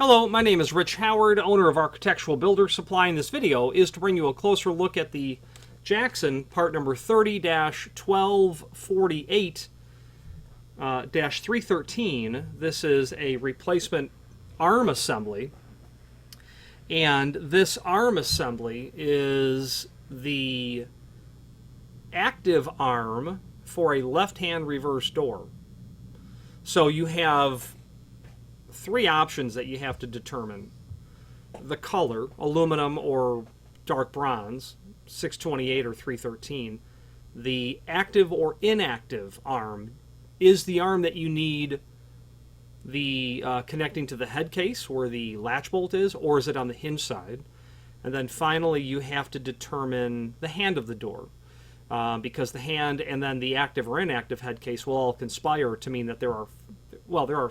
Hello, my name is Rich Howard, owner of Architectural Builder Supply, and this video is to bring you a closer look at the Jackson part number 30-1248-313. This is a replacement arm assembly, and this arm assembly is the active arm for a left-hand reverse door. So you have three options that you have to determine. The color, aluminum or dark bronze, 628 or 313. The active or inactive arm is the arm that you need the connecting to the head case where the latch bolt is, or is it on the hinge side? And then finally you have to determine the hand of the door, because the hand and then the active or inactive head case will all conspire to mean that there are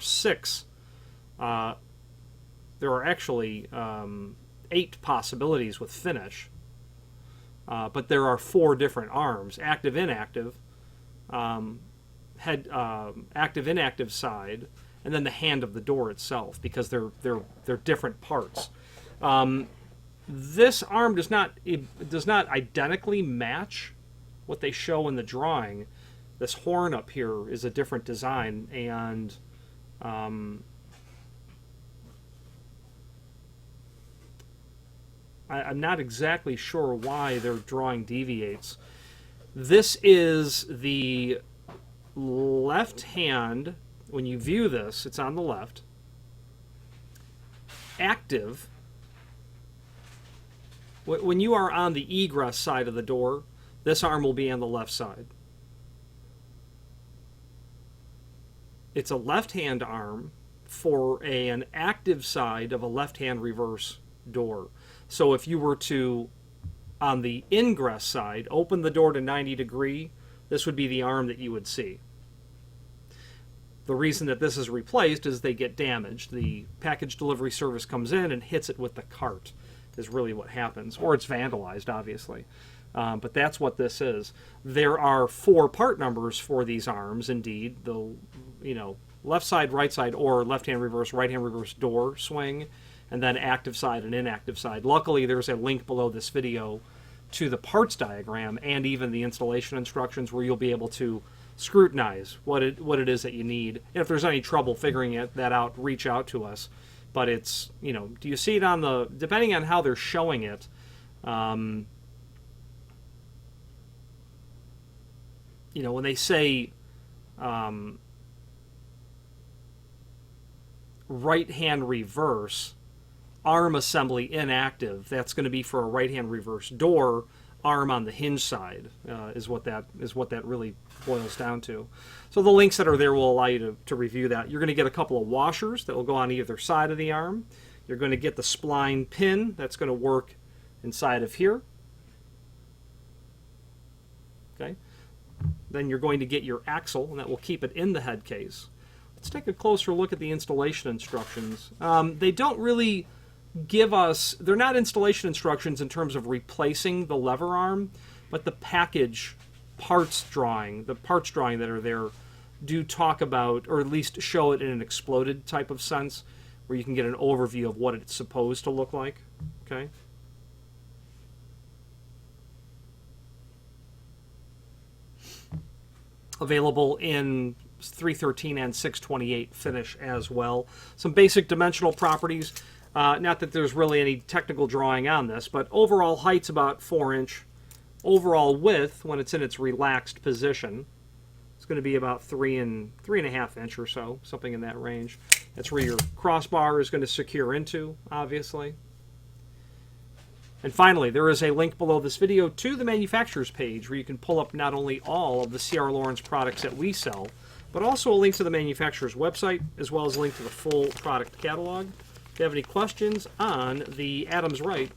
six. There are actually 8 possibilities with finish, but there are 4 different arms: active, inactive, active, inactive side, and then the hand of the door itself, because they're different parts. This arm does not identically match what they show in the drawing. This horn up here is a different design, and I'm not exactly sure why their drawing deviates. This is the left hand. When you view this, it's on the left. Active. When you are on the egress side of the door, this arm will be on the left side. It's a left-hand arm for an active side of a left-hand reverse door. So if you were to, on the ingress side, open the door to 90 degree, this would be the arm that you would see. The reason that this is replaced is they get damaged. The package delivery service comes in and hits it with the cart, is really what happens. Or it's vandalized, obviously. But that's what this is. There are 4 part numbers for these arms, indeed. The left side, right side, or left-hand reverse, right-hand reverse door swing, and then active side and inactive side. Luckily, there's a link below this video to the parts diagram and even the installation instructions, where you'll be able to scrutinize what it is that you need. And if there's any trouble figuring that out, reach out to us. But it's, do you see it on the, depending on how they're showing it, when they say right-hand reverse, arm assembly inactive, that's going to be for a right-hand reverse door, arm on the hinge side, is what that really boils down to. So the links that are there will allow you to review that. You're going to get a couple of washers that will go on either side of the arm. You're going to get the spline pin that's going to work inside of here. Okay. Then you're going to get your axle, and that will keep it in the head case. Let's take a closer look at the installation instructions. They don't really give us, they're not installation instructions in terms of replacing the lever arm, but the package parts drawing, the parts drawing that are there do talk about, or at least show it in an exploded type of sense, where you can get an overview of what it's supposed to look like. Okay. Available in 313 and 628 finish as well. Some basic dimensional properties. Not that there's really any technical drawing on this, but overall height's about 4 inch. Overall width, when it's in its relaxed position, it's going to be about 3.5 inch or so, something in that range. That's where your crossbar is going to secure into, obviously. And finally, there is a link below this video to the manufacturer's page, where you can pull up not only all of the C.R. Laurens products that we sell, but also a link to the manufacturer's website, as well as a link to the full product catalog. If you have any questions on the Adams Rite,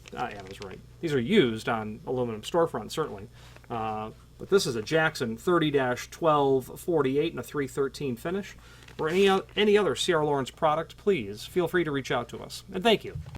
these are used on aluminum storefronts, certainly. But this is a Jackson 30-1248 and a 313 finish. Or any other C.R. Laurens product, please feel free to reach out to us. And thank you.